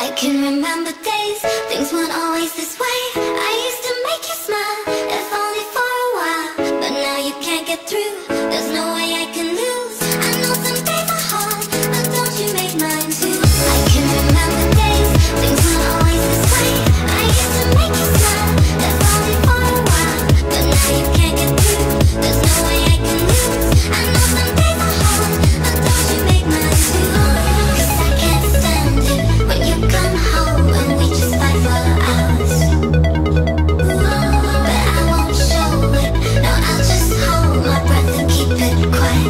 I can remember days, things weren't always this way. I used to make you smile, if only for a while. But now you can't get through, there's no way I can lose. I know some days are hard, but don't you make mine too. I can remember days, things weren't always this way. I used to make you smile, if only for a while. But now you can't get through, there's no way I can lose. I know some days are hard, but don't you make mine too. 'Cause I can't stand it when you come home and we just fight for hours. But I won't show it, no, I'll just hold my breath and keep it quiet.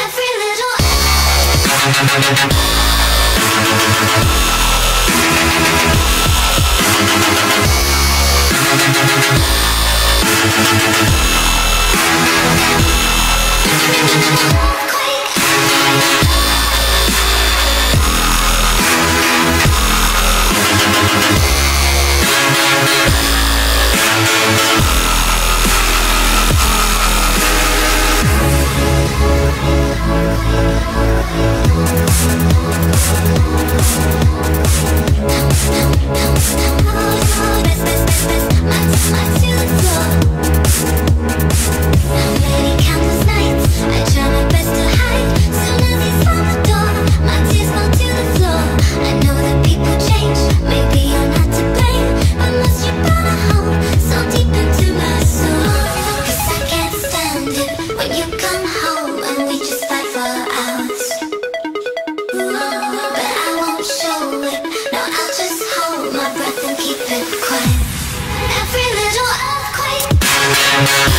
Every little earthquake.